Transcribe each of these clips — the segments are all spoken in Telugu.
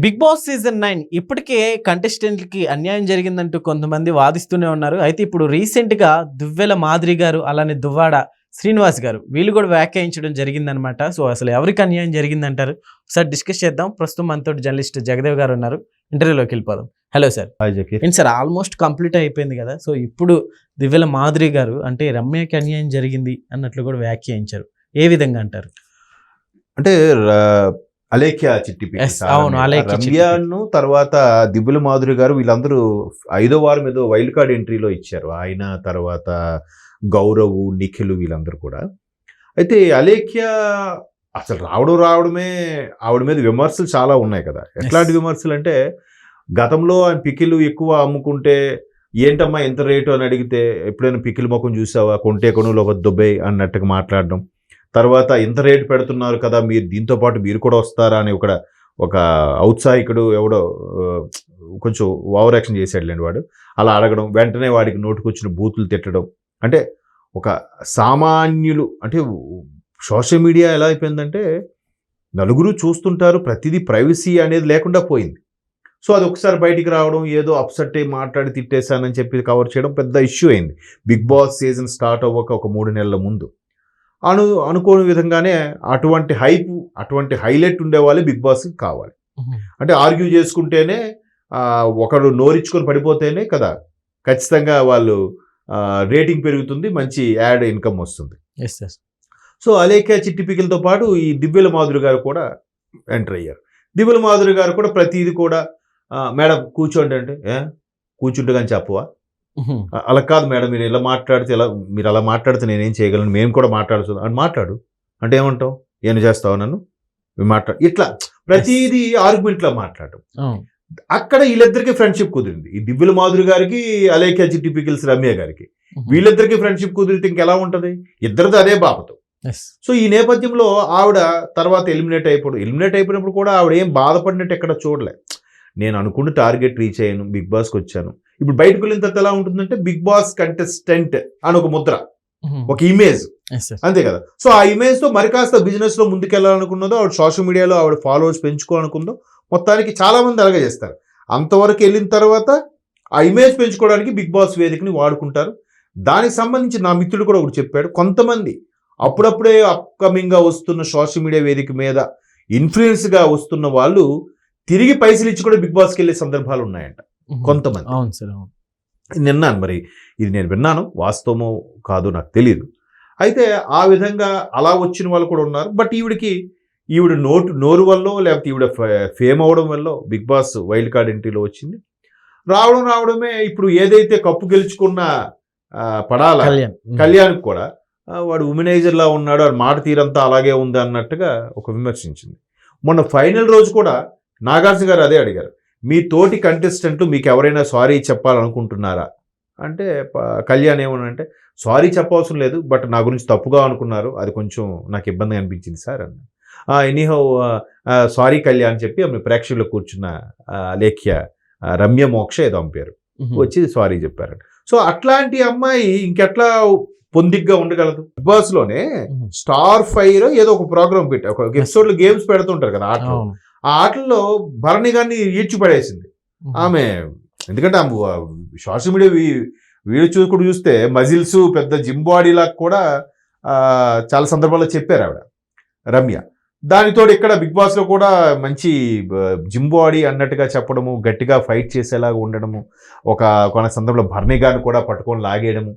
బిగ్ బాస్ సీజన్ 9 ఇప్పటికే కంటెస్టెంట్‌లకి అన్యాయం జరిగిందంటూ కొంతమంది వాదిస్తూనే ఉన్నారు. అయితే ఇప్పుడు రీసెంట్‌గా దువ్వెల మాదిరి గారు, అలానే దువ్వాడ శ్రీనివాస్ గారు వీళ్ళు కూడా వ్యాఖ్యానించడం జరిగిందనమాట. సో, అసలు ఎవరికి అన్యాయం జరిగిందంటారు? ఒకసారి డిస్కస్ చేద్దాం. ప్రస్తుతం మనతోటి జర్నలిస్ట్ జగదేవ్ గారు ఉన్నారు. ఇంటర్వ్యూలోకి వెళ్ళిపోదాం. Hello sir. హాయ్ జకీర్. ఏంటి సార్ ఆల్మోస్ట్ కంప్లీట్ అయిపోయింది కదా! సో, ఇప్పుడు దువ్వెల మాదిరి గారు అంటే రమ్యకి అన్యాయం జరిగింది అన్నట్లు కూడా వ్యాఖ్యానించారు. ఏ విధంగా అంటారు? అంటే అలేఖ్య చిట్టి పిక్కి Yes, చాలా అవును, మీద. అలేఖ్య చిట్టి రమ్యను తర్వాత దిబ్బుల మాధురి గారు వీళ్ళందరూ 5వ వారం ఏదో వైల్డ్ కార్డ్ ఎంట్రీలో ఇచ్చారు. ఆయన తర్వాత గౌరవ్, నిఖిల్ వీళ్ళందరూ కూడా. అయితే అలేఖ్య అసలు రావడమే ఆవిడ మీద విమర్శలు చాలా ఉన్నాయి కదా. ఎట్లాంటి విమర్శలు అంటే గతంలో ఆయన పికిలు ఎక్కువ అమ్ముకుంటే ఏంటమ్మా ఎంత రేటు అని అడిగితే ఎప్పుడైనా పికిల్ ముఖం చూసావా, కొంటే కొనులు ఒక దుబ్బే అన్నట్టుగా మాట్లాడడం. తర్వాత ఇంత రేటు పెడుతున్నారు కదా, మీరు దీంతో పాటు మీరు కూడా వస్తారా అని ఒక ఔత్సాహికుడు ఎవడో కొంచెం ఓవర్ యాక్షన్ చేశాడులేండి వాడు. అలా అడగడం, వెంటనే వాడికి నోటుకొచ్చిన బూతులు తిట్టడం. అంటే ఒక సామాన్యులు అంటే సోషల్ మీడియా ఎలా అయిపోయిందంటే నలుగురు చూస్తుంటారు, ప్రతిదీ ప్రైవసీ అనేది లేకుండా పోయింది. సో అది ఒకసారి బయటికి రావడం, ఏదో అప్సెట్ అయ్యి మాట్లాడి తిట్టేశానని చెప్పి కవర్ చేయడం పెద్ద ఇష్యూ అయింది. బిగ్ బాస్ సీజన్ స్టార్ట్ అవ్వక ఒక 3 నెలల ముందు అనుకోని విధంగానే అటువంటి హైలైట్ ఉండేవాళ్ళే బిగ్ బాస్కి కావాలి. అంటే ఆర్గ్యూ చేసుకుంటేనే ఒకడు నోరిచ్చుకొని పడిపోతేనే కదా ఖచ్చితంగా వాళ్ళు రేటింగ్ పెరుగుతుంది, మంచి యాడ్ ఇన్కమ్ వస్తుంది. సో అలేఖ్య చిట్టి పికిలతో పాటు ఈ దివ్యల మాధురి గారు కూడా ఎంటర్ అయ్యారు. దివ్యల మాధురి గారు కూడా ప్రతిదీ కూడా మేడం కూర్చోండి అంటే కూర్చుంటే కానీ చెప్పవా, అలా కాదు మేడం మీరు ఇలా మాట్లాడితే మీరు అలా మాట్లాడితే నేనేం చేయగలను, మేము కూడా మాట్లాడుతుంది అని మాట్లాడు అంటే ఏమంటావు, ఏం చేస్తావు నన్ను ఇట్లా ప్రతిదీ ఆర్గ్యుమెంట్లో మాట్లాడటం. అక్కడ వీళ్ళిద్దరికి ఫ్రెండ్షిప్ కుదిరింది. ఈ దివ్యల మాధురి గారికి, అలేఖ్య చిట్టి పికిల్స్ రమ్య గారికి వీళ్ళిద్దరికి ఫ్రెండ్షిప్ కుదిరితే ఇంకెలా ఉంటుంది, ఇద్దరిది అదే బాపతో. సో ఈ నేపథ్యంలో ఆవిడ తర్వాత ఎలిమినేట్ అయిపోయినప్పుడు కూడా ఆవిడ ఏం బాధపడినట్టు ఎక్కడ చూడలే. నేను అనుకున్న టార్గెట్ రీచ్ అయ్యాను, బిగ్ బాస్కి వచ్చాను. ఇప్పుడు బయటకు వెళ్ళిన తర్వాత ఎలా ఉంటుందంటే బిగ్ బాస్ కంటెస్టెంట్ అని ఒక ముద్ర, ఒక ఇమేజ్, అంతే కదా. సో ఆ ఇమేజ్ తో మరి కాస్త బిజినెస్ లో ముందుకెళ్ళాలనుకున్నదో, ఆవిడ సోషల్ మీడియాలో ఆవిడ ఫాలోవర్స్ పెంచుకోవాలనుకుందో, మొత్తానికి చాలా మంది అలాగే చేస్తారు. అంతవరకు వెళ్ళిన తర్వాత ఆ ఇమేజ్ పెంచుకోవడానికి బిగ్ బాస్ వేదికని వాడుకుంటారు. దానికి సంబంధించి నా మిత్రుడు కూడా ఒకటి చెప్పాడు, కొంతమంది అప్పుడప్పుడే అప్కమింగ్ గా వస్తున్న సోషల్ మీడియా వేదిక మీద ఇన్ఫ్లుయెన్స్ గా వస్తున్న వాళ్ళు తిరిగి పైసలు ఇచ్చి కూడా బిగ్ బాస్కి వెళ్ళే సందర్భాలు ఉన్నాయంట కొంతమంది. నిన్నాను, మరి ఇది నేను విన్నాను, వాస్తవమో కాదో నాకు తెలియదు. అయితే ఆ విధంగా అలా వచ్చిన వాళ్ళు కూడా ఉన్నారు. బట్ ఈవిడ నోరు వల్ల లేకపోతే ఈవిడ ఫేమ్ అవడం వల్ల బిగ్ బాస్ వైల్డ్ కార్డ్ ఎంట్రీలో వచ్చింది. రావడమే ఇప్పుడు ఏదైతే కప్పు గెలుచుకున్న పడాల కళ్యాణ్కి కూడా వాడు ఉమెనైజర్ లా ఉన్నాడు, వాడు మాట తీరంతా అలాగే ఉంది అన్నట్టుగా ఒక విమర్శించింది. మొన్న ఫైనల్ రోజు కూడా నాగార్జున గారు అదే అడిగారు, మీ తోటి కంటెస్టెంట్లు మీకు ఎవరైనా సారీ చెప్పాలనుకుంటున్నారా అంటే కళ్యాణ్ ఏమనంటే సారీ చెప్పవలసిన లేదు, బట్ నా గురించి తప్పుగా అనుకున్నారు, అది కొంచెం నాకు ఇబ్బందిగా అనిపించింది సార్ అన్న. ఎనీహౌ సారీ కళ్యాణ్ చెప్పి ఆమె ప్రేక్షకులు కూర్చున్న లేఖ్య రమ్య మోక్ష ఏదో పంపారు, వచ్చి సారీ చెప్పారు. సో అట్లాంటి అమ్మాయి ఇంకెట్లా పొందిగ్గా ఉండగలదు. బిగ్ బాస్ లోనే స్టార్ ఫైర్ ఏదో ఒక ప్రోగ్రామ్ పెట్టి ఒక ఎపిసోడ్ లో గేమ్స్ పెడుతుంటారు కదా ఆటలు, ఆ ఆటల్లో భరణి గారిని ఈడ్చిపడేసింది ఆమె. ఎందుకంటే ఆమె సోషల్ మీడియా వీడియో చూస్తే మజిల్స్ పెద్ద జిమ్ బాడీ లాగా కూడా చాలా సందర్భాల్లో చెప్పారు ఆవిడ రమ్య. దానితో ఇక్కడ బిగ్ బాస్ లో కూడా మంచి జిమ్ బాడీ అన్నట్టుగా చెప్పడము, గట్టిగా ఫైట్ చేసేలాగా ఉండడము, కొన సందర్భంలో భరణి గారిని కూడా పట్టుకొని లాగేయడము.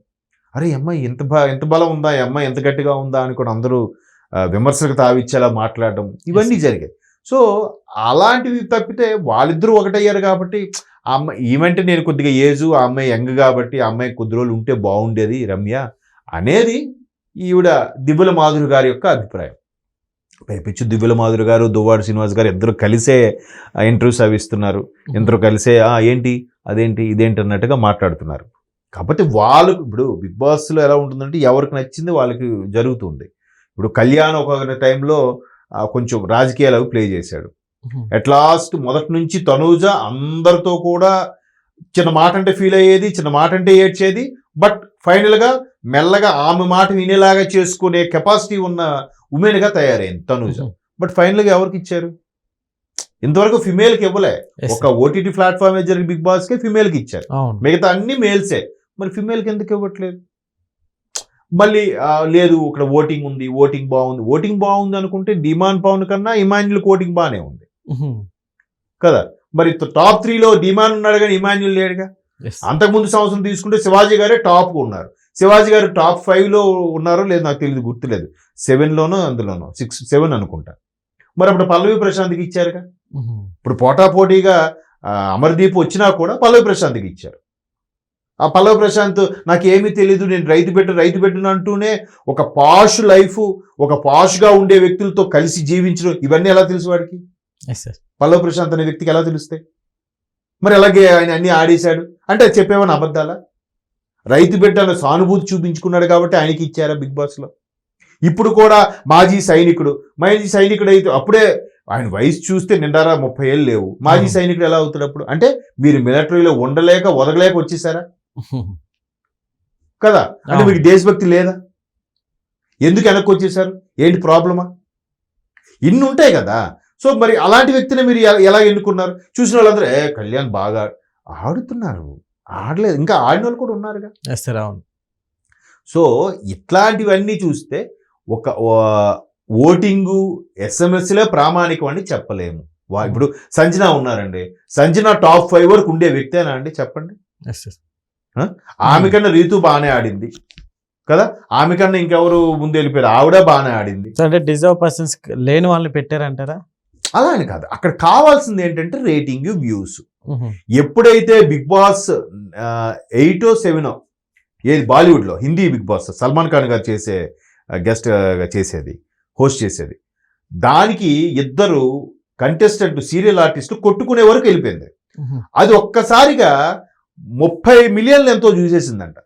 అరే అమ్మాయి ఎంత బలం ఉందా, ఈ అమ్మాయి ఎంత గట్టిగా ఉందా అని కూడా అందరూ విమర్శలకు తావిచ్చేలా మాట్లాడడం, ఇవన్నీ జరిగాయి. సో అలాంటివి తప్పితే వాళ్ళిద్దరూ ఒకటయ్యారు కాబట్టి ఆ అమ్మాయి ఈమెంటే నేను కొద్దిగా ఏజు, ఆ అమ్మాయి యంగ్ కాబట్టి ఆ అమ్మాయి కొద్ది రోజులు ఉంటే బాగుండేది రమ్య అనేది ఈవిడ దివ్యల మాధురి గారి యొక్క అభిప్రాయం. పైపిచ్చు దివ్యల మాధురి గారు, దువ్వాడ శ్రీనివాస్ గారు ఇద్దరు కలిసే ఇంటర్వ్యూస్ అవి ఇస్తున్నారు, ఇద్దరు కలిసే ఏంటి అదేంటి ఇదేంటి అన్నట్టుగా మాట్లాడుతున్నారు. కాబట్టి వాళ్ళు ఇప్పుడు బిగ్ బాస్లో ఎలా ఉంటుందంటే ఎవరికి నచ్చింది వాళ్ళకి జరుగుతుంది. ఇప్పుడు కళ్యాణ్ ఒక టైంలో కొంచెం రాజకీయాలు ప్లే చేశాడు. అట్ లాస్ట్ మొదటి నుంచి తనూజ అందరితో కూడా చిన్న మాట అంటే ఫీల్ అయ్యేది, చిన్న మాట అంటే ఏడ్చేది. బట్ ఫైనల్గా మెల్లగా ఆమె మాట వినేలాగా చేసుకునే కెపాసిటీ ఉన్న ఉమెన్గా తయారైంది తనూజ. బట్ ఫైనల్గా ఎవరికి ఇచ్చారు? ఇంతవరకు ఫిమేల్కి ఇవ్వలే. Yes, ఒక ఓటీటీ ప్లాట్ఫామ్ జరిగి బిగ్ బాస్కే ఫిమేల్కి ఇచ్చారు, అవును. మిగతా అన్ని మేల్సే. మరి ఫిమేల్కి ఎందుకు ఇవ్వట్లేదు? మళ్ళీ లేదు ఇక్కడ ఓటింగ్ ఉంది, ఓటింగ్ బాగుంది అనుకుంటే డిమాండ్ పవన్ కన్నా ఇమాన్యుల్కి ఓటింగ్ బాగానే ఉంది కదా. మరి టాప్ 3లో డిమాండ్ ఉన్నాడు కానీ ఇమాన్యుల్ లేడుగా. Yes. అంతకుముందు సంవత్సరం తీసుకుంటే శివాజీ గారే టాప్ ఉన్నారు. శివాజీ గారు టాప్ 5లో ఉన్నారో లేదు నాకు తెలియదు, గుర్తులేదు. 7లోనో అందులోనో 7 అనుకుంటా. మరి అప్పుడు పల్లవి ప్రశాంత్కి ఇచ్చారుగా. ఇప్పుడు పోటాపోటీగా అమర్దీప్ వచ్చినా కూడా పల్లవి ప్రశాంత్కి ఇచ్చారు. ఆ పల్లవి ప్రశాంత్ నాకేమీ తెలీదు, నేను రైతు బిడ్డను అంటూనే ఒక పాష్ లైఫ్, ఒక పాష్గా ఉండే వ్యక్తులతో కలిసి జీవించడం, ఇవన్నీ ఎలా తెలుసు వాడికి? Yes, sir. పల్లవి ప్రశాంత్ అనే వ్యక్తికి ఎలా తెలుస్తాయి? మరి అలాగే ఆయన అన్ని ఆడేశాడు అంటే చెప్పేవని అబద్ధాలా? రైతు బిడ్డ అన్న సానుభూతి చూపించుకున్నాడు కాబట్టి ఆయనకి ఇచ్చారా బిగ్ బాస్లో? ఇప్పుడు కూడా మాజీ సైనికుడు అయితే అప్పుడే ఆయన వయసు చూస్తే నిండారా 30 ఏళ్ళు లేవు. మాజీ సైనికుడు ఎలా అవుతాడు అప్పుడు? అంటే మీరు మిలిటరీలో ఉండలేక వదగలేక వచ్చేసారా కదా? అంటే మీకు దేశభక్తి లేదా? ఎందుకు వెనక్కి వచ్చేసారు? ఏంటి ప్రాబ్లమా? ఇన్ని ఉంటాయి కదా. సో మరి అలాంటి వ్యక్తిని మీరు ఎలా ఎన్నుకున్నారు? చూసిన వాళ్ళందరూ కళ్యాణ్ బాగా ఆడుతున్నారు, ఆడలేదు, ఇంకా ఆడిన వాళ్ళు కూడా ఉన్నారుగా. Yes, sir. అవును. సో ఇట్లాంటివన్నీ చూస్తే ఒక ఓటింగు ఎస్ఎంఎస్లే ప్రామాణికం అని చెప్పలేము. ఇప్పుడు సంజన ఉన్నారండి, సంజన టాప్ 5 వరకు ఉండే వ్యక్తేనా అండి చెప్పండి? Yes, sir. ఆమె కన్నా రీతు బాగానే ఆడింది కదా, ఆమె కన్నా ఇంకెవరు ముందు వెళ్ళిపోయారు, ఆవిడ బాగానే ఆడింది. అంటే డిజర్వ్ పర్సన్స్ లేని వాళ్ళని పెట్టారంటారా? అలా అని కాదు, అక్కడ కావాల్సింది ఏంటంటే రేటింగ్, వ్యూస్. ఎప్పుడైతే బిగ్ బాస్ 8 or 7 ఏది బాలీవుడ్లో హిందీ బిగ్ బాస్ సల్మాన్ ఖాన్ గారు చేసే గెస్ట్ చేసేది, హోస్ట్ చేసేది, దానికి ఇద్దరు కంటెస్టెంట్ సీరియల్ ఆర్టిస్టులు కొట్టుకునే వరకు వెళ్ళిపోయింది. అది ఒక్కసారిగా 30 మిలియన్లు ఎంతో చూసేసిందంట.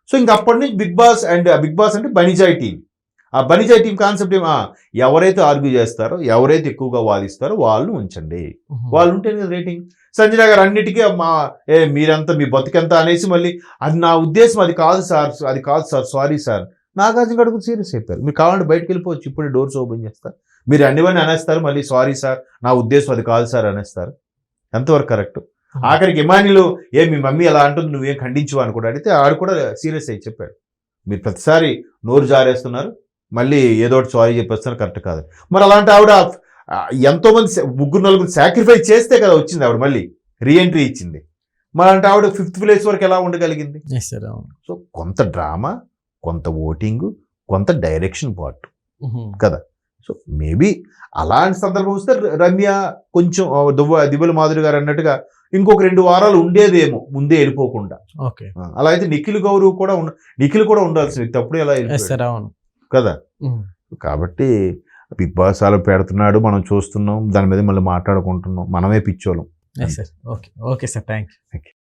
సో ఇంక అప్పటి నుంచి బిగ్ బాస్ అంటే బనిజాయ్ టీం. ఆ బనిజాయ్ టీం కాన్సెప్ట్ ఎవరైతే ఆర్గ్యూ చేస్తారో, ఎవరైతే ఎక్కువగా వాదిస్తారో వాళ్ళు ఉంచండి, వాళ్ళు ఉంటేనే కదా రేటింగ్. సంజన గారు అన్నిటికీ మీరంతా మీ బతుకెంత అనేసి మళ్ళీ అది నా ఉద్దేశం అది కాదు సార్ సారీ సార్. నాగార్జున గారు సీరియస్ అయిపోయారు. మీరు కావాలంటే బయటకు వెళ్ళిపోవచ్చు, ఇప్పుడే డోర్స్ ఓపెన్ చేస్తారు. మీరు అన్నివన్నీ అనేస్తారు, మళ్ళీ సారీ సార్ నా ఉద్దేశం అది కాదు సార్ అనేస్తారు. ఎంతవరకు కరెక్ట్? ఆఖరికి ఇమాన్యులు మీ మమ్మీ అలా అంటుంది నువ్వేం ఖండించు అని కూడా అడిగితే ఆడు కూడా సీరియస్ అయ్యి చెప్పాడు, మీరు ప్రతిసారి నోరు జారేస్తున్నారు, మళ్ళీ ఏదో ఒకటి సారీ చెప్పేస్తున్నారు, కరెక్ట్ కాదు. మరి అలాంటి ఆవిడ ఎంతోమంది 3-4 సాక్రిఫైస్ చేస్తే కదా వచ్చింది ఆవిడ, మళ్ళీ రీఎంట్రీ ఇచ్చింది. మరి అంటే ఆవిడ 5th ప్లేస్ వరకు ఎలా ఉండగలిగింది? సో కొంత డ్రామా, కొంత ఓటింగ్, కొంత డైరెక్షన్ పార్ట్ కదా. సో మేబీ అలాంటి సందర్భం వస్తే రమ్య కొంచెం దివ్యల మాధురి గారు అన్నట్టుగా ఇంకొక 2 వారాలు ఉండేదేమో, ముందే వెళ్ళిపోకుండా. అలా అయితే నిఖిల్ కూడా ఉండాల్సిన వ్యక్తి, అప్పుడే ఎలా కదా. కాబట్టి బిగ్ బాస్ అలా పెడుతున్నాడు, మనం చూస్తున్నాం, దాని మీద మళ్ళీ మాట్లాడుకుంటున్నాం, మనమే పిచ్చోళ్ళం. Okay sir, thank you.